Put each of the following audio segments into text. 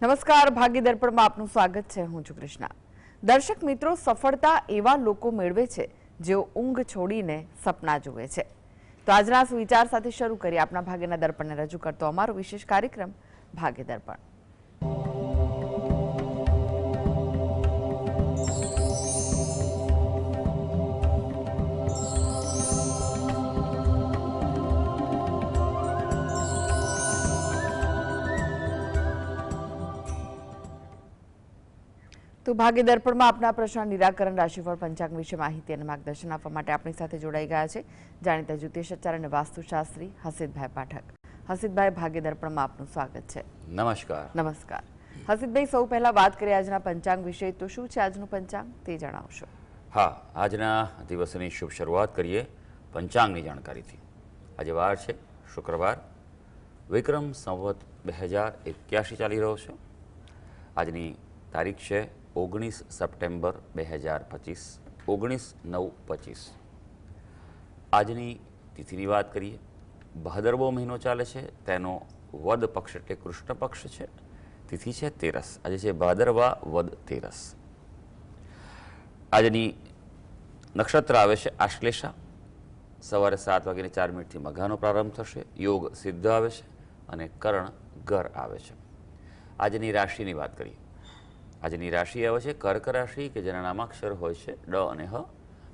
નમસ્કાર, ભાગ્ય દર્પણમાં આપનું સ્વાગત છે. હું છું કૃષ્ણા. દર્શક મિત્રો, સફળતા એવા લોકો મેળવે છે જેઓ ઊંઘ છોડીને સપના જુએ છે. તો આજના સુવિચાર સાથે શરૂ કરીએ આપણા ભાગ્યના દર્પણને રજૂ કરતો અમારો વિશેષ કાર્યક્રમ ભાગ્ય દર્પણ. તો ભાગ્ય દર્પણમાં આપના પ્રશ્ન નિરાકરણ, રાશિફળ, પંચાંગ વિશે માહિતી અને માર્ગદર્શન આપવા માટે આપણી સાથે જોડાઈ ગયા છે જાણીતા જ્યોતિષાચાર્ય અને વાસ્તુશાસ્ત્રી હસીતભાઈ પાઠક. હસીતભાઈ, ભાગ્ય દર્પણમાં આપનું સ્વાગત છે. નમસ્કાર. નમસ્કાર. હસીતભાઈ, સૌ પહેલા વાત કરીએ આજના પંચાંગ વિશે. તો શું છે આજનું પંચાંગ તે જણાવશો? હા, આજના દિવસની શુભ શરૂઆત કરીએ પંચાંગની જાણકારીથી. આજે વાર છે શુક્રવાર, વિક્રમ સંવત 2081 ચાલી રહ્યો છે. આજની તારીખ છે 19 સપ્ટેમ્બર 2025, 19/9/25. આજની તિથિની વાત કરીએ. ભાદરવો મહિનો ચાલે છે, તેનો વદ પક્ષ એટલે કૃષ્ણ પક્ષ છે. તિથિ છે તેરસ. આજે છે ભાદરવા વદ તેરસ. આજની નક્ષત્ર આવે છે આશ્લેષા. સવારે 7:04 મઘાનો પ્રારંભ થશે. યોગ સિદ્ધ આવે છે અને કર્ણ ગર આવે છે. આજની રાશિની વાત કરીએ. આજની રાશિ આવે છે કર્ક રાશિ, કે જેના નામાક્ષર હોય છે ડ અને હ.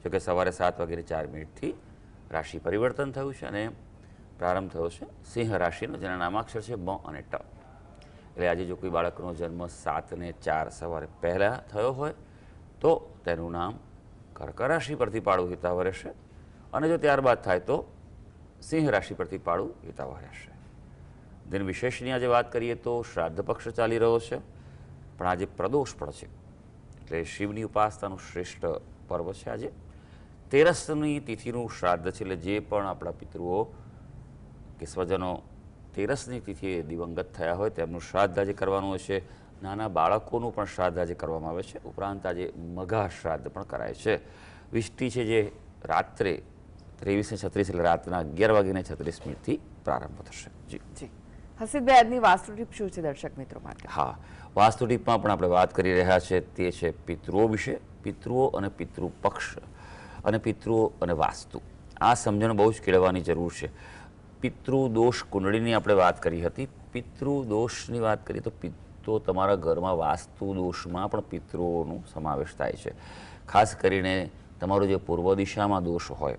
જોકે સવારે 7:04 રાશિ પરિવર્તન થયું છે અને પ્રારંભ થયો છે સિંહ રાશિનો, જેના નામાક્ષર છે બ અને ટ. એટલે આજે જો કોઈ બાળકનો જન્મ 7:04 સવારે પહેલાં થયો હોય તો તેનું નામ કર્ક રાશિ પરથી પાડું હિતાવહ રહેશે, અને જો ત્યારબાદ થાય તો સિંહ રાશિ પરથી પાડું હિતાવહ રહેશે. દિન વિશેષની આજે વાત કરીએ તો શ્રાદ્ધ પક્ષ ચાલી રહ્યો છે, પણ આજે પ્રદોષ પણ છે, એટલે શિવની ઉપાસનાનું શ્રેષ્ઠ પર્વ છે. આજે તેરસની તિથિનું શ્રાદ્ધ છે, એટલે જે પણ આપણા પિતૃઓ કે સ્વજનો તેરસની તિથિએ દિવંગત થયા હોય તેમનું શ્રાદ્ધ આજે કરવાનું હોય છે. નાના બાળકોનું પણ શ્રાદ્ધ આજે કરવામાં આવે છે. ઉપરાંત આજે મઘા શ્રાદ્ધ પણ કરાય છે. વિષ્ટિ છે જે રાત્રે 23:36 એટલે રાતના 11:36 પ્રારંભ થશે. જી જી હસીતભાઈ, આજની વાસ્તુ ટીપ શું છે દર્શક મિત્રો માટે? હા, વાસ્તુ ટીપમાં પણ આપણે વાત કરી રહ્યા છે તે છે પિતૃઓ વિશે. પિતૃઓ અને પિતૃ પક્ષ અને પિતૃઓ અને વાસ્તુ, આ સમજણ બહુ જ કેળવવાની જરૂર છે. પિતૃદોષ કુંડળીની આપણે વાત કરી હતી. પિતૃદોષની વાત કરીએ તો તમારા ઘરમાં વાસ્તુ દોષમાં પણ પિતૃઓનો સમાવેશ થાય છે. ખાસ કરીને તમારો જે પૂર્વ દિશામાં દોષ હોય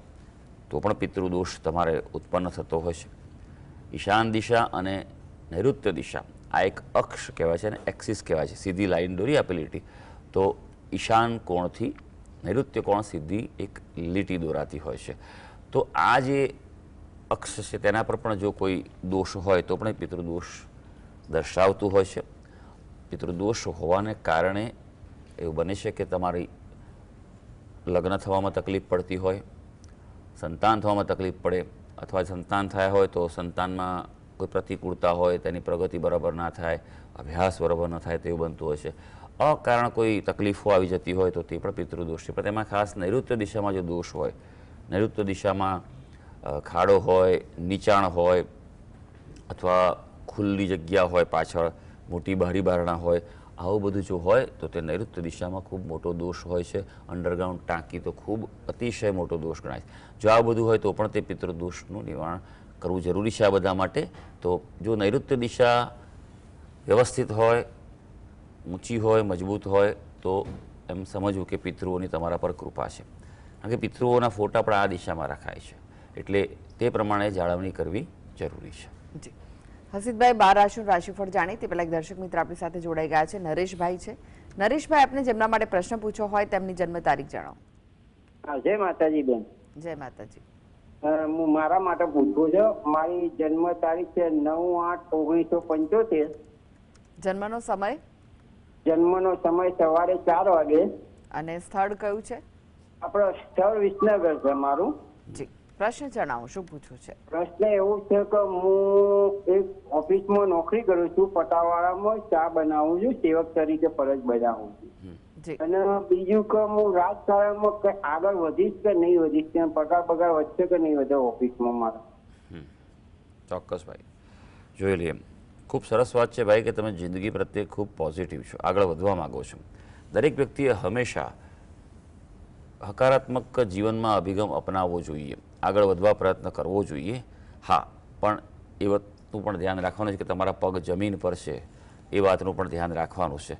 તો પણ પિતૃદોષ તમારે ઉત્પન્ન થતો હોય છે. ઈશાન દિશા અને નૈઋત્ય દિશા, આ એક અક્ષ કહેવાય છે અને એક્સિસ કહેવાય છે. સીધી લાઈન દોરી આપેલી લીટી, તો ઈશાન કોણથી નૈઋત્ય કોણ સીધી એક લીટી દોરાતી હોય છે. તો આ જે અક્ષ છે તેના પર પણ જો કોઈ દોષ હોય તો પણ પિતૃદોષ દર્શાવતું હોય છે. પિતૃદોષ હોવાને કારણે એવું બને છે કે તમારી લગ્ન થવામાં તકલીફ પડતી હોય, સંતાન થવામાં તકલીફ પડે, અથવા સંતાન થયા હોય તો સંતાનમાં કોઈ પ્રતિકૂળતા હોય, તેની પ્રગતિ બરાબર ના થાય, અભ્યાસ બરાબર ન થાય તેવું બનતું હોય છે. અકારણ કોઈ તકલીફો આવી જતી હોય તો તે પણ પિતૃદોષ છે. પણ તેમાં ખાસ નૈઋત્ય દિશામાં જો દોષ હોય, નૈઋત્ય દિશામાં ખાડો હોય, નીચાણ હોય, અથવા ખુલ્લી જગ્યા હોય, પાછળ મોટી બારી બારણા હોય, આવું બધું જો હોય તો તે નૈઋત્ય દિશામાં ખૂબ મોટો દોષ હોય છે. અંડરગ્રાઉન્ડ ટાંકી તો ખૂબ અતિશય મોટો દોષ ગણાય છે. જો આ બધું હોય તો પણ તે પિતૃદોષનું નિવારણ કરવું જરૂરી છે આ બધા માટે. તો જો નૈઋત્ય દિશા વ્યવસ્થિત હોય, ઊંચી હોય, મજબૂત હોય તો એમ સમજવું કે પિતૃઓની તમારા પર કૃપા છે. કારણ કે પિતૃઓના ફોટા પણ આ દિશામાં રખાય છે, એટલે તે પ્રમાણે જાળવણી કરવી જરૂરી છે. જી હસીતભાઈ, 12 રાશિનું રાશિફળ જાણીએ તે પહેલા એક દર્શક મિત્ર આપણી સાથે જોડાઈ ગયા છે. નરેશભાઈ છે. નરેશભાઈ, આપને જેમના માટે પ્રશ્ન પૂછ્યો હોય તેમની જન્મ તારીખ જણાવો. જય માતાજી બેન. જય માતાજી. હું મારા માટે પૂછું છું. મારી જન્મ તારીખ છે 9/8/1975. જન્મનો સમય? જન્મનો સમય સવારે 4 વાગે. અને સ્થળ કયું છે? આપણો સ્થળ વિસનગર છે મારું. જી, પ્રશ્ન જણાવો, શું પૂછવું છે? પ્રશ્ન એવું છે કે હું એક ઓફિસમાં નોકરી કરું છું, પટાવાળામાં ચા બનાવું છું, સેવક તરીકે ફરજ બજાવું છું. અને બીજું કે હું રાજકારણમાં આગળ વધીશ કે નહીં વધીશ, ત્યાં પગાર વધશે કે નહીં વધે ઓફિસમાં મારા? ચોક્કસ ભાઈ, જોઈ લઈએ. ખૂબ સરસ વાત છે ભાઈ કે તમે જિંદગી પ્રત્યે ખૂબ પોઝિટિવ છો, આગળ વધવા માગો છો. દરેક વ્યક્તિએ હંમેશા હકારાત્મક જીવનમાં અભિગમ અપનાવવો જોઈએ, આગળ વધવા પ્રયત્ન કરવો જોઈએ. હા, પણ એ વાતનું પણ ધ્યાન રાખવાનું છે કે તમારા પગ જમીન પર છે, એ વાતનું પણ ધ્યાન રાખવાનું છે.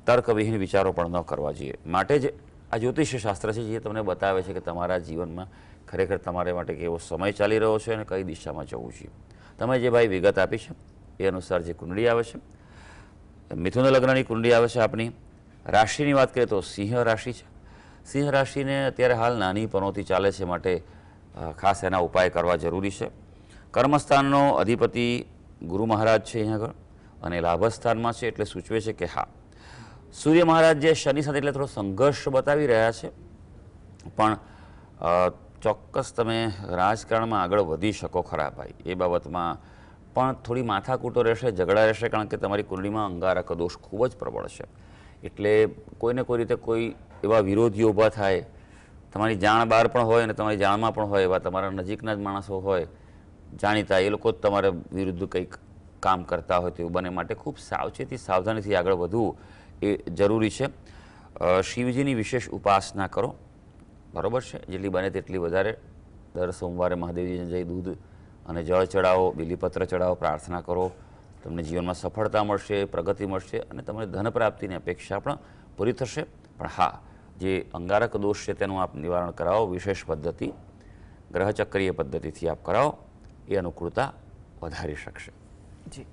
તર્કવિહીન વિચારો પણ ન કરવા જોઈએ. માટે જ આ જ્યોતિષ શાસ્ત્ર છે જે તમને બતાવે છે કે તમારા જીવનમાં ખરેખર તમારા માટે કેવો સમય ચાલી રહ્યો છે અને કઈ દિશામાં જવું જોઈએ. તમે જે ભાઈ વિગત આપી છે એ અનુસાર જે કુંડળી આવે છે, મિથુન લગ્નની કુંડળી આવે છે આપની. રાશિની વાત કરીએ તો સિંહ રાશિ છે. સિંહ રાશિને અત્યારે હાલ નાની પનોતી ચાલે છે, માટે ખાસ એના ઉપાય કરવા જરૂરી છે. કર્મસ્થાનનો અધિપતિ ગુરુ મહારાજ છે અહીં આગળ અને લાભસ્થાનમાં છે, એટલે સૂચવે છે કે હા, સૂર્ય મહારાજ જે શનિ સાથે એટલે થોડો સંઘર્ષ બતાવી રહ્યા છે, પણ ચોક્કસ તમે રાજકારણમાં આગળ વધી શકો ખરા ભાઈ. એ બાબતમાં પણ થોડી માથાકૂટો રહેશે, ઝઘડા રહેશે, કારણ કે તમારી કુંડળીમાં અંગારક દોષ ખૂબ જ પ્રબળ છે. એટલે કોઈને કોઈ રીતે કોઈ એવા વિરોધીઓ ઊભા થાય, તમારી જાણ બહાર પણ હોય અને તમારી જાણમાં પણ હોય એવા તમારા નજીકના જ માણસો હોય જાણીતા, એ લોકો જ તમારા વિરુદ્ધ કંઈક કામ કરતા હોય તેવું બને. માટે ખૂબ સાવચેતી સાવધાનીથી આગળ વધવું એ જરૂરી છે. શિવજીની વિશેષ ઉપાસના કરો, બરાબર છે, જેટલી બને તેટલી વધારે. દર સોમવારે મહાદેવજીને જઈ દૂધ અને જળ ચડાવો, બિલીપત્ર ચડાવો, પ્રાર્થના કરો. તમને જીવનમાં સફળતા મળશે, પ્રગતિ મળશે અને તમને ધન પ્રાપ્તિની અપેક્ષા પણ પૂરી થશે. પણ હા, જે અંગારક દોષ છે તેનું આપ નિવારણ કરાવો, વિશેષ પદ્ધતિ ગ્રહચક્રીય પદ્ધતિથી આપ કરાવો, એ અનુકૂળતા વધારી શકશે. જી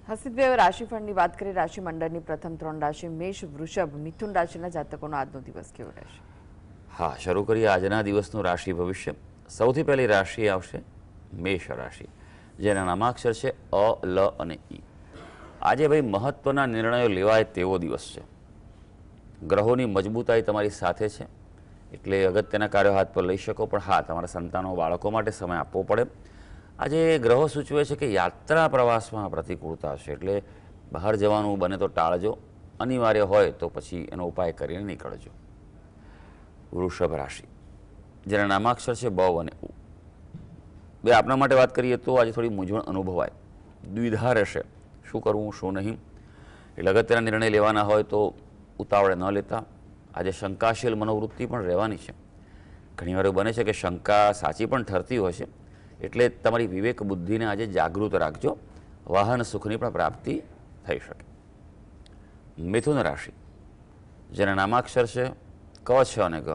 હસીદભાઈ, રાશિફળની વાત કરીએ. રાશિ મંડળની પ્રથમ 3 રાશિ મેષ, વૃષભ, મિથુન રાશિના જાતકોનો આજનો દિવસ કેવો રહેશે? હા, શરૂ કરીએ આજના દિવસનું રાશિ ભવિષ્ય. સૌથી પહેલી રાશિ આવશે મેષ રાશિ, જેના નામાક્ષર છે અ, લ અને ઈ. આજે ભાઈ મહત્વના નિર્ણયો લેવાય તેવો દિવસ છે. ગ્રહોની મજબૂતાઈ તમારી સાથે છે, એટલે અગત્યના કાર્યો હાથ પર લઈ શકો. પણ હા, તમારા સંતાનો, બાળકો માટે સમય આપવો પડે. આજે ગ્રહો સૂચવે છે કે યાત્રા પ્રવાસમાં પ્રતિકૂળતા છે, એટલે બહાર જવાનું બને તો ટાળજો. અનિવાર્ય હોય તો પછી એનો ઉપાય કરીને નીકળજો. વૃષભ રાશિ, જેના નામાક્ષર છે બ અને ઉ. બે આપણા માટે વાત કરીએ તો આજે થોડી મૂંઝવણ અનુભવાય, દ્વિધા રહેશે, શું કરવું શું નહીં. એટલે અગત્યના નિર્ણય લેવાના હોય તો ઉતાવળે ન લેતા. આજે શંકાશીલ મનોવૃત્તિ પણ રહેવાની છે. ઘણીવાર એવું બને છે કે શંકા સાચી પણ ઠરતી હોય છે, એટલે તમારી વિવેક બુદ્ધિને આજે જાગૃત રાખજો. વાહન સુખની પણ પ્રાપ્તિ થઈ શકે. મિથુન રાશિ, જેના નામાક્ષર છે ક, છ અને ગ.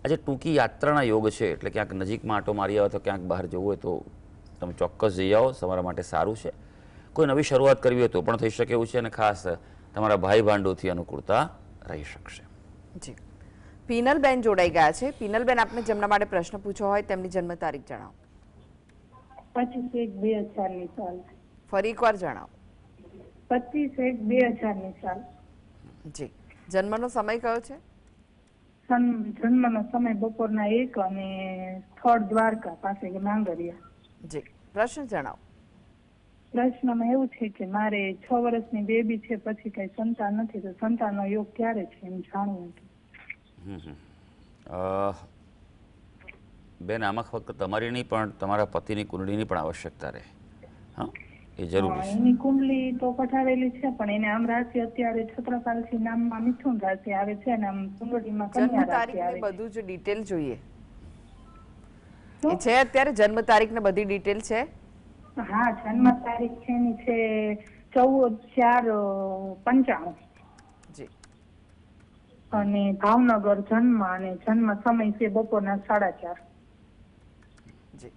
આજે ટૂંકી યાત્રાના યોગ છે, એટલે ક્યાંક નજીકમાં આંટો મારી આવો તો ક્યાંક બહાર જવું હોય તો તમે ચોક્કસ જઈ આવો, તમારા માટે સારું છે. કોઈ નવી શરૂઆત કરવી હોય તો પણ થઈ શકે એવું છે, અને ખાસ તમારા ભાઈ ભાંડોથી અનુકૂળતા રહી શકશે. જી પીનલબેન જોડાઈ ગયા છે. પીનલબેન, આપને જેમના માટે પ્રશ્ન પૂછવો હોય તેમની જન્મ તારીખ જણાવો. 25/1/2000 સાલ. ફરી એકવાર જણાવો. 25/1/2000 સાલ. જી જન્મનો સમય કયો છે? જન્મનો સમય બપોરના 1 અને સ્થળ દ્વારકા પાસે માંગરિયા. જી પ્રશ્ન જણાવો. પ્રશ્નમાં એવું છે કે મારે 6 વર્ષની બેબી છે, પછી કઈ સંતાન નથી, તો સંતાનનો યોગ ક્યારે છે એમ જાણવું હતું. બેન, આમાં ફક્ત તમારી નહીં પણ તમારા પતિની કુંડળીની પણ આવશ્યકતા રહે. હા, એ જરૂરી છે. એની કુંડલી તો પઠાવેલી છે, પણ એને આમ રાશિ અત્યારે છત્રપાલસિંહ નામમાં મિથુન રાશિ આવે છે અને આમ કુંડળીમાં જન્મ કન્યા રાશિ તારીખ આવે ને છે. બધું જ ડિટેલ જોઈએ. એ છે અત્યારે જન્મ તારીખ ને બધી ડિટેલ છે? હા, જન્મ તારીખ છે એની છે 14/4/95 જી અને ભાવનગર જન્મ અને જન્મ સમય છે બપોરના 4:30. જી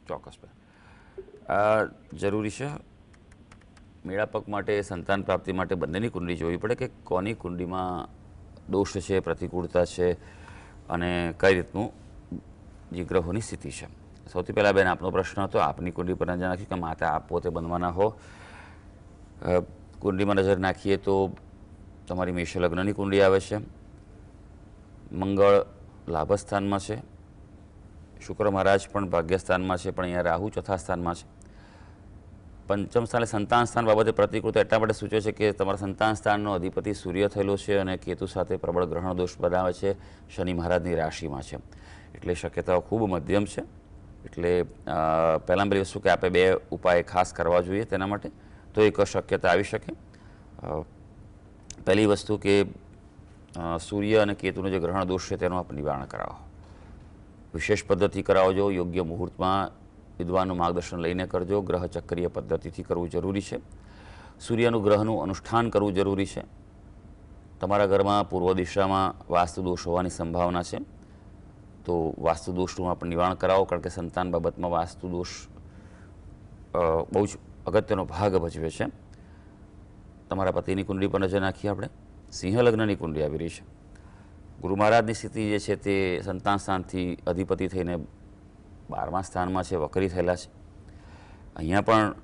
ચોક્કસ. આ જરૂરી છે. મેળાપક માટે, સંતાન પ્રાપ્તિ માટે બંનેની કુંડળી જોવી પડે કે કોની કુંડળીમાં દોષ છે, પ્રતિકૂળતા છે અને કઈ રીતનું જે ગ્રહોની સ્થિતિ છે. સૌથી પહેલાં બેન, આપનો પ્રશ્ન હતો આપની કુંડળી પર નજર નાખી કે માતા આપ પોતે બનવાના હો. કુંડળીમાં નજર નાખીએ તો તમારી મેષ લગ્નની કુંડળી આવે છે. મંગળ લાભસ્થાનમાં છે, શુક્ર મહારાજ પણ ભાગ્યસ્થાનમાં છે, પણ અહીંયા રાહુ ચોથા સ્થાનમાં છે. પંચમ સ્થાને સંતાન સ્થાન બાબતે પ્રતિકૂળતા એટલા માટે સૂચવે છે કે તમારા સંતાન સ્થાનનો અધિપતિ સૂર્ય થયેલો છે અને કેતુ સાથે પ્રબળ ગ્રહણ દોષ બનાવે છે, શનિ મહારાજની રાશિમાં છે, એટલે શક્યતાઓ ખૂબ મધ્યમ છે. એટલે પહેલાં પહેલી વસ્તુ કે આપણે 2 ઉપાય ખાસ કરવા જોઈએ તેના માટે. તો એક શક્યતા આવી શકે. પહેલી વસ્તુ કે સૂર્ય અને કેતુનો જે ગ્રહણ દોષ છે તેનું આપ નિવારણ કરાવો. વિશેષ પદ્ધતિ કરાવજો. યોગ્ય મુહૂર્તમાં વિદ્વાનનું માર્ગદર્શન લઈને કરજો. ગ્રહ ચક્રીય પદ્ધતિથી કરવું જરૂરી છે. સૂર્યનું ગ્રહનું અનુષ્ઠાન કરવું જરૂરી છે. તમારા ઘરમાં પૂર્વ દિશામાં વાસ્તુ દોષ હોવાની સંભાવના છે, તો વાસ્તુ દોષનું આપણે નિવારણ કરાવો, કારણ કે સંતાન બાબતમાં વાસ્તુ દોષ બહુ જ અગત્યનો ભાગ ભજવે છે. તમારા પતિની કુંડળી પર નજર નાખીએ આપણે. સિંહ લગ્નની કુંડળી આવી રહી છે. ગુરુ મહારાજની સ્થિતિ જે છે તે સંતાન સ્થાનથી અધિપતિ થઈને 12મા સ્થાનમાં છે, વકરી થયેલા છે. અહીંયા પણ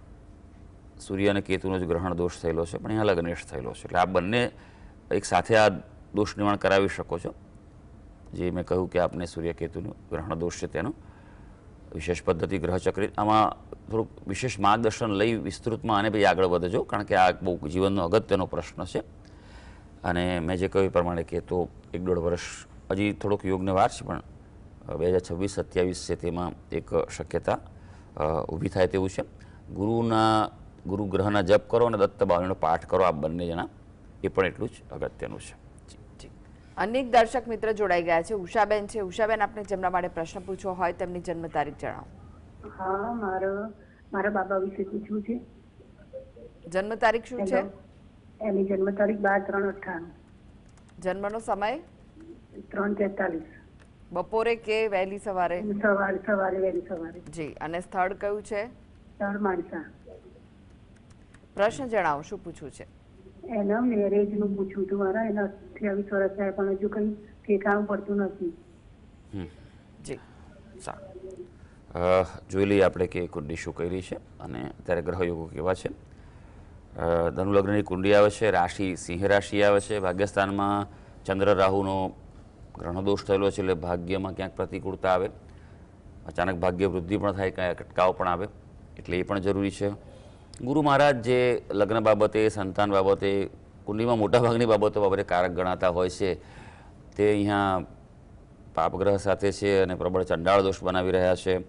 સૂર્ય અને કેતુનો જ ગ્રહણ દોષ થયેલો છે, પણ અહીંયા લગ્નેશ થયેલો છે. એટલે આ બંને એક સાથે આ દોષ નિવારણ કરાવી શકો છો. જે મેં કહ્યું કે આપને સૂર્ય કેતુનું ગ્રહણ દોષ છે તેનો વિશેષ પદ્ધતિ ગ્રહચક્રી, આમાં થોડુંક વિશેષ માર્ગદર્શન લઈ વિસ્તૃતમાં આને બી આગળ વધજો, કારણ કે આ બહુ જીવનનો અગત્યનો પ્રશ્ન છે. અને મેં જે કહ્યું એ પ્રમાણે કે તો 1-1.5 વર્ષ હજી થોડોક યોગને વાર છે, પણ 2026-27 છે તેમાં એક શક્યતા ઊભી થાય તેવું છે. ગુરુ ગ્રહના જપ કરો અને દત્ત બાવળીનો પાઠ કરો, આ બંને જણા, એ પણ એટલું જ અગત્યનું છે. અનેક દર્શક મિત્ર જોડાઈ ગયા છે. ઉષાબેન છે. ઉષાબેન, આપને જેમના માટે પ્રશ્ન પૂછવો હોય તેમની જન્મ તારીખ જણાવો. હા, મારા બાબા વિશે પૂછવું છે. જન્મ તારીખ શું છે? એની જન્મ તારીખ 12/3/98. જન્મનો સમય? 3:43. બપોરે કે વહેલી સવારે? સવારે વહેલી સવારે. જી. અને સ્થળ કયું છે? સ્થળ માણસા. પ્રશ્ન જણાવો, શું પૂછવું છે? એના મેરેજ નું પૂછવું હતું મારા. એના 28 વર્ષ થયા પણ હજુ કઈ ઠેકાણું પડતું નથી. જી. સારું, જોઈ લઈએ આપણે કે કુંડળી શું કરી છે અને અત્યારે ગ્રહયોગો કેવા છે. ધનુ લગ્નની કુંડળી આવે છે. રાશિ સિંહ રાશિ આવે છે. ભાગ્યસ્થાનમાં ચંદ્ર રાહુનો ગ્રહણ દોષ થયેલો છે, એટલે ભાગ્યમાં ક્યાંક પ્રતિકૂળતા આવે. અચાનક ભાગ્ય વૃદ્ધિ પણ થાય, ક્યાંક અટકાવ પણ આવે, એટલે એ પણ જરૂરી છે. ગુરુ મહારાજ જે લગ્ન બાબતે, સંતાન બાબતે, કુંડળીમાં મોટાભાગની બાબતે કારક ગણાતા હોય છે, તે અહીંયા પાપગ્રહ સાથે છે અને પ્રબળ ચંડાળ દોષ બનાવી રહ્યા છે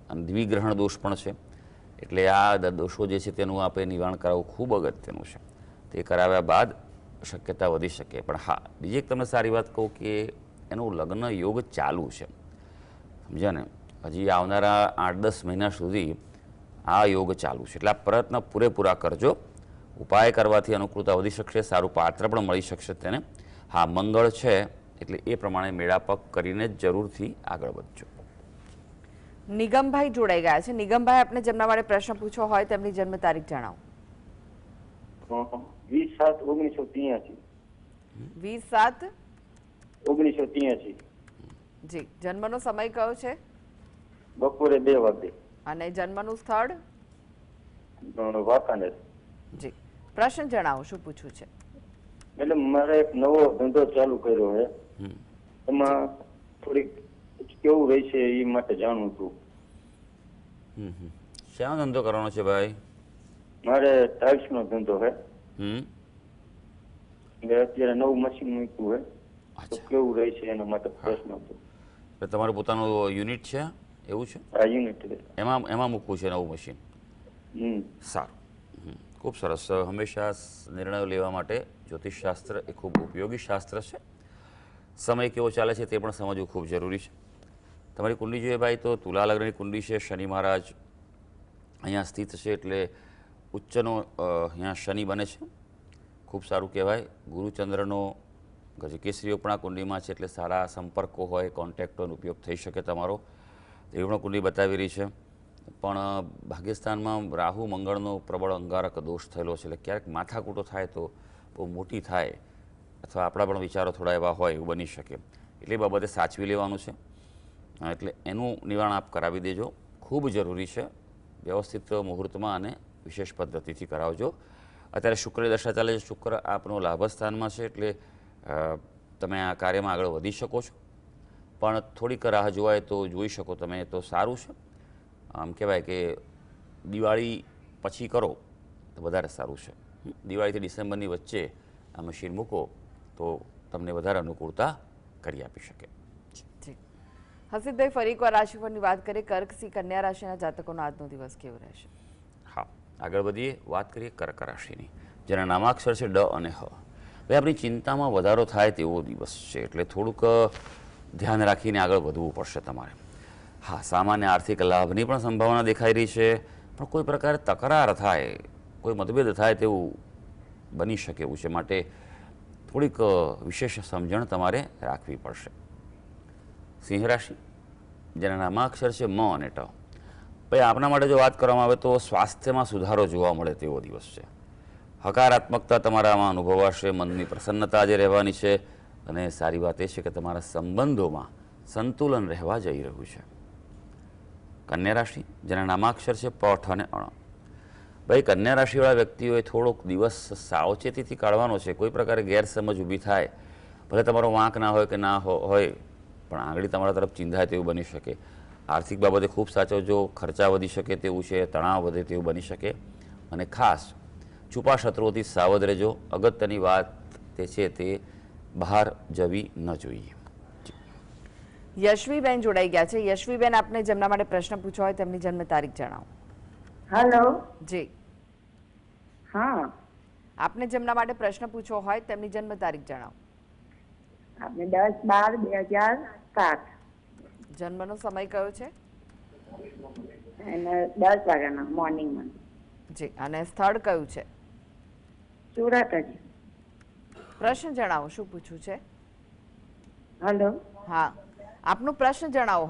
અને દ્વિગ્રહણ દોષ પણ છે. એટલે આ દોષો જે છે તેનું આપણે નિવારણ કરાવવું ખૂબ અગત્યનું છે. તે કરાવ્યા બાદ શક્યતા વધી શકે. પણ હા, બીજી એક તમને સારી વાત કહું કે એનું લગ્ન યોગ ચાલુ છે, સમજ્યા ને. હજી આવનારા 8-10 મહિના સુધી આ યોગ ચાલુ છે. એટલે આ પ્રયત્ન પૂરેપૂરા કરજો. ઉપાય કરવાથી અનુકૂળતા વધી શકશે, સારું પાત્ર પણ મળી શકશે તેને. હા, મંગળ છે એટલે એ પ્રમાણે મેળાપક કરીને જરૂરથી આગળ વધજો. નિગમભાઈ જોડાઈ ગયા છે. નિગમભાઈ, આપને જેમના માટે પ્રશ્ન પૂછવો હોય તેમની જન્મ તારીખ જણાવો. 20/7/1983. 20/7/1983. જી. જન્મનો સમય કયો છે? બપોરે 2 વાગે. અને જન્મનું સ્થળ? વાંકાનેર. જી. પ્રશ્ન જણાવો, શું પૂછવું છે? એટલે મારે એક નવો ધંધો ચાલુ કર્યો છે, એમાં થોડીક કેવું રહેશે એ માટે જાણવું છું. શાનો ધંધો કરવાનો છે ભાઈ? મારે ટાઇલ્સ નો ધંધો છે. એટલે અત્યારે નવું મશીન મૂક્યું છે, તો કેવું રહેશે એના માટે પ્રશ્ન હતો. તમારું પોતાનું યુનિટ છે એવું છે? આ યુનિટ એમાં મૂકવું છે નવું મશીન. સારું, ખૂબ સરસ. હંમેશા નિર્ણયો લેવા માટે જ્યોતિષશાસ્ત્ર એ ખૂબ ઉપયોગી શાસ્ત્ર છે. સમય કેવો ચાલે છે તે પણ સમજવું ખૂબ જરૂરી છે. તમારી કુંડળી જોઈએ ભાઈ તો તુલા લગ્નની કુંડળી છે. શનિ મહારાજ અહીંયા સ્થિત છે, એટલે ઉચ્ચનો અહીંયા શનિ બને છે, ખૂબ સારું કહેવાય. ગુરુચંદ્રનો ગજકેસરીઓ પણ આ કુંડળીમાં છે, એટલે સારા સંપર્કો હોય, કોન્ટેક્ટોનો ઉપયોગ થઈ શકે તમારો. એવી પણ કુંડળી બતાવી રહી છે. પણ ભાગ્યસ્થાનમાં રાહુ મંગળનો પ્રબળ અંગારક દોષ થયેલો છે, એટલે ક્યારેક માથાકૂટો થાય તો બહુ મોટી થાય, અથવા આપણા પણ વિચારો થોડા એવા હોય એવું બની શકે. એટલે એ બાબતે સાચવી લેવાનું છે. એટલે એનું નિવારણ આપ કરાવી દેજો, ખૂબ જરૂરી છે. વ્યવસ્થિત મુહૂર્તમાં અને વિશેષ પદ્ધતિથી કરાવજો. અત્યારે શુક્રની દશા ચાલે છે. શુક્ર આપનો લાભસ્થાનમાં છે, એટલે તમે આ કાર્યમાં આગળ વધી શકો છો. પણ થોડીક રાહ જોવાય તો જોઈ શકો તમે, તો સારું છે. આમ કહેવાય કે દિવાળી પછી કરો તો વધારે સારું છે. દિવાળીથી ડિસેમ્બરની વચ્ચે આ મશીન મૂકો તો તમને વધારે અનુકૂળતા કરી આપી શકે. હસીબભાઈ, ફરી એકવાર રાશિફળની વાત કરીએ. કર્ક, સિંહ, કન્યા રાશિના જાતકોનો આજનો દિવસ કેવો રહેશે? હા, આગળ વધીએ, વાત કરીએ કર્ક રાશિની, જેના નામાક્ષર છે ડ અને હ. ભાઈ આપણી ચિંતામાં વધારો થાય તેવો દિવસ છે, એટલે થોડુંક ધ્યાન રાખીને આગળ વધવું પડશે તમારે. હા, સામાન્ય આર્થિક લાભની પણ સંભાવના દેખાઈ રહી છે, પણ કોઈ પ્રકારે તકરાર થાય, કોઈ મતભેદ થાય તેવું બની શકે એવું છે, માટે થોડીક વિશેષ સમજણ તમારે રાખવી પડશે. સિંહ રાશિ, જેના નામાક્ષર છે મ અને ટ. ભાઈ આપના માટે જો વાત કરવામાં આવે તો સ્વાસ્થ્યમાં સુધારો જોવા મળે તેવો દિવસ છે. હકારાત્મકતા તમારામાં અનુભવાશે, મનની પ્રસન્નતા આજે રહેવાની છે, અને સારી વાત એ છે કે તમારા સંબંધોમાં સંતુલન રહેવા જઈ રહ્યું છે. કન્યા રાશિ, જેના નામાક્ષર છે પઠ અને અણ. ભાઈ કન્યા રાશિવાળા વ્યક્તિઓએ થોડોક દિવસ સાવચેતીથી કાઢવાનો છે. કોઈ પ્રકારે ગેરસમજ ઊભી થાય, ભલે તમારો વાંક ના હોય કે ના હોય, પણ આંગળી તમારા તરફ ચીંધાય તેવું બની શકે. આર્થિક બાબતે ખૂબ સાચવજો, ખર્ચા વધી શકે તેવું છે, તણાવ વધે તેવું બની શકે, અને ખાસ છુપા શત્રુઓથી સાવધ રહેજો. અગત્યની વાત તે છે તે બહાર જવી ન જોઈએ. યશવીબેન જોડાઈ ગયા છે. યશવીબેન, આપને જેમના માટે પ્રશ્ન પૂછવો હોય તેમની જન્મ તારીખ જણાવો. હેલો. જી, હા, આપને જેમના માટે પ્રશ્ન પૂછવો હોય તેમની જન્મ તારીખ જણાવો. આપણે 10/12/2007 જન્મનો સમય કયો છે? અને 10 વાગ્યાના મોર્નિંગમાં. જી, અને સ્થળ કયું છે? સુરત જ. પ્રશ્ન જણાવો, શું પૂછવું છે? હેલો. હા, આપનો પ્રશ્ન જણાવો.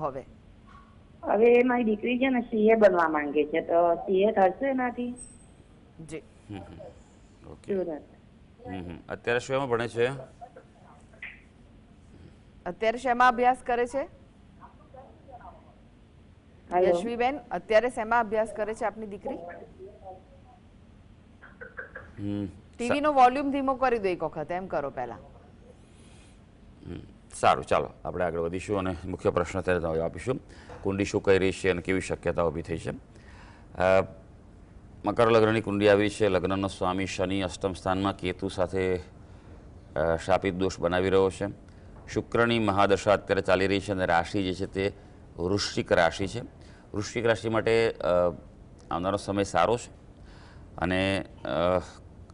હવે મારી દીકરી છે ને સીએ બનવા માંગે છે, તો સીએ થશે એનાથી? જી, ઓકે. સુરત. અત્યારે શું એમાં ભણે છે? અત્યારે શેમાં અભ્યાસ કરે છે? હેલો. યશવીબેન, અત્યારે શેમાં અભ્યાસ કરે છે આપની દીકરી? ટીવી નો વોલ્યુમ ધીમો કરી દો એક વખત, એમ કરો પહેલા. સારું, ચાલો આપણે આગળ વધીશું અને મુખ્ય પ્રશ્ન અત્યારે તમે આપીશું. કુંડી શું કહી રહી છે અને કેવી શક્યતા ઊભી થઈ છે. મકર લગ્નની કુંડી આવી છે. લગ્નનો સ્વામી શનિ અષ્ટમ સ્થાનમાં કેતુ સાથે શાપિત દોષ બનાવી રહ્યો છે. શુક્રની મહાદશા અત્યારે ચાલી રહી છે, અને રાશિ જે છે તે વૃશ્ચિક રાશિ છે. વૃશ્ચિક રાશિ માટે આવનારો સમય સારો છે, અને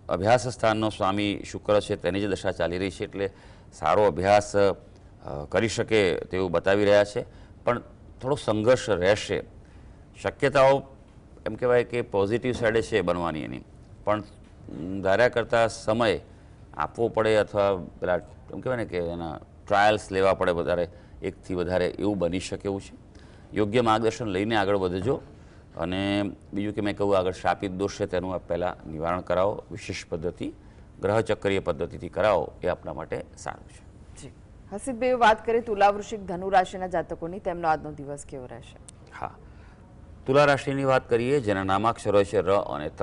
અભ્યાસ સ્થાનનો સ્વામી શુક્ર છે તેની જ દશા ચાલી રહી છે, એટલે સારો અભ્યાસ કરી શકે તેવું બતાવી રહ્યા છે, પણ થોડો સંઘર્ષ રહેશે. શક્યતાઓ એમ કહેવાય કે પોઝિટિવ સાઈડે છે બનવાની એની, પણ ધાર્યા કરતાં સમય આપવો પડે, અથવા પેલા એમ કહેવાય ને કે એના ટ્રાયલ્સ લેવા પડે વધારે, એકથી વધારે, એવું બની શકે એવું છે. યોગ્ય માર્ગદર્શન લઈને આગળ વધજો. અને બીજું કે મેં કહ્યું આગળ શાપિત દોષ છે તેનું આપ પહેલાં નિવારણ કરાવો. વિશેષ પદ્ધતિ, ગ્રહચક્રીય પદ્ધતિથી કરાવો, એ આપણા માટે સારું છે. જી, હસીબભાઈ, વાત કરીએ તુલા, વૃશ્ચિક, ધનુ રાશિના જાતકોની, તેમનો આજનો દિવસ કેવો રહેશે? હા, તુલા રાશિની વાત કરીએ, જેના નામાક્ષરો છે ર અને ત.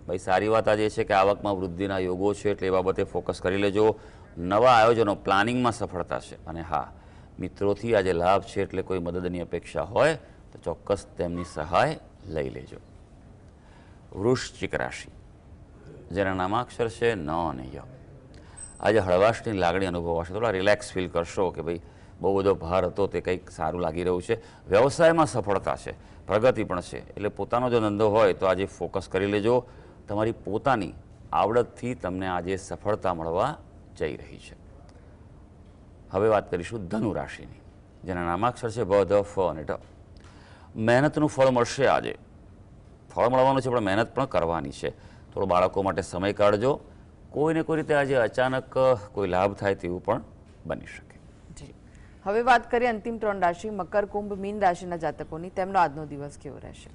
ભાઈ સારી વાત આજે છે કે આવકમાં વૃદ્ધિના યોગો છે, એટલે એ બાબતે ફોકસ કરી લેજો. નવા આયોજનો, પ્લાનિંગમાં સફળતા છે, અને હા, મિત્રોથી આજે લાભ છે, એટલે કોઈ મદદની અપેક્ષા હોય તો ચોક્કસ તેમની સહાય લઈ લેજો. વૃશ્ચિક રાશિ, જેના નામાક્ષર છે ન અને ય. આજે હળવાશની લાગણી અનુભવાશે. થોડા રિલેક્સ ફીલ કરશો કે ભાઈ બહુ બધો ભાર હતો તે કંઈક સારું લાગી રહ્યું છે. વ્યવસાયમાં સફળતા છે, પ્રગતિ પણ છે, એટલે પોતાનો જો ધંધો હોય તો આજે ફોકસ કરી લેજો. તમારી પોતાની આવડતથી તમને આજે સફળતા મળવા જઈ રહી છે. હવે વાત કરીશું ધનુ રાશિની, જેના નામાક્ષર છે ભ, ધ, ફ અને ઢ. મહેનતનું ફળ મળશે આજે. ફળ મળવાનું છે, પણ મહેનત પણ કરવાની છે. થોડો બાળકો માટે સમય કાઢજો. કોઈને કોઈ રીતે આજે અચાનક કોઈ લાભ થાય તેવું પણ બની શકે. જી, હવે વાત કરીએ અંતિમ 3 રાશિ, મકર, કુંભ, મીન રાશિના જાતકોની, તેમનો આજનો દિવસ કેવો રહેશે?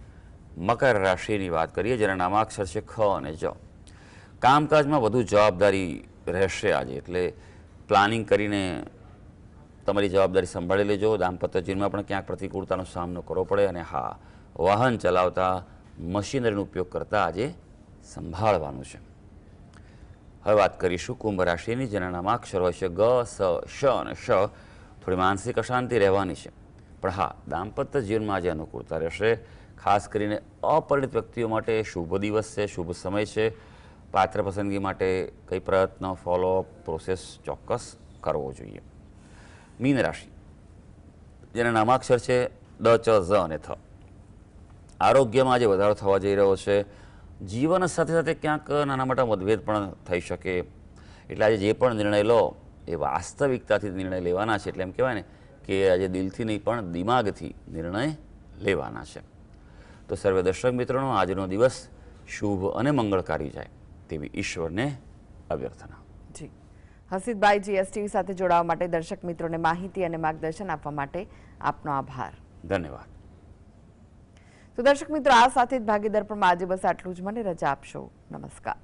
મકર રાશિની વાત કરીએ, જેના નામાક્ષર છે ખ અને જ. કામકાજમાં વધુ જવાબદારી રહેશે આજે, એટલે પ્લાનિંગ કરીને તમારી જવાબદારી સંભાળી લેજો. દાંપત્ય જીવનમાં પણ ક્યાંક પ્રતિકૂળતાનો સામનો કરવો પડે, અને હા, વાહન ચલાવતા, મશીનરીનો ઉપયોગ કરતા આજે સંભાળવાનું છે. હવે વાત કરીશું કુંભ રાશિની, જેના નામાક્ષર હોય છે ગ, સ, શ અને શ. થોડી માનસિક અશાંતિ રહેવાની છે, પણ હા, દાંપત્ય જીવનમાં આજે અનુકૂળતા રહેશે. ખાસ કરીને અપરિણિત વ્યક્તિઓ માટે શુભ દિવસ છે, શુભ સમય છે. પાત્ર પસંદગી માટે કંઈ પ્રયત્ન, ફોલોઅપ, પ્રોસેસ ચોક્કસ કરવો જોઈએ. મીન રાશિ, જેના નામાક્ષર છે ડ, ચ, ઝ અને થ. આરોગ્યમાં આજે વધારો થવા જઈ રહ્યો છે. જીવન સાથે સાથે ક્યાંક નાના મોટા મતભેદ પણ થઈ શકે. એટલે આજે જે પણ નિર્ણય લો એ વાસ્તવિકતાથી નિર્ણય લેવાના છે. એટલે એમ કહેવાય ને કે આજે દિલથી નહીં પણ દિમાગથી નિર્ણય લેવાના છે. તો સર્વે દર્શક મિત્રોનો આજનો દિવસ શુભ અને મંગળકારી જાય તેવી ઈશ્વરને અભ્યર્થના. જી હસીતભાઈ જીએસટીવી સાથે જોડાવા માટે દર્શક મિત્રોને માહિતી અને માર્ગદર્શન આપવા માટે આપનો આભાર. ધન્યવાદ. તો દર્શક મિત્રો, આ સાથે જ ભાગીદાર પણ આજે બસ આટલું જ. મને રજા આપશો. નમસ્કાર.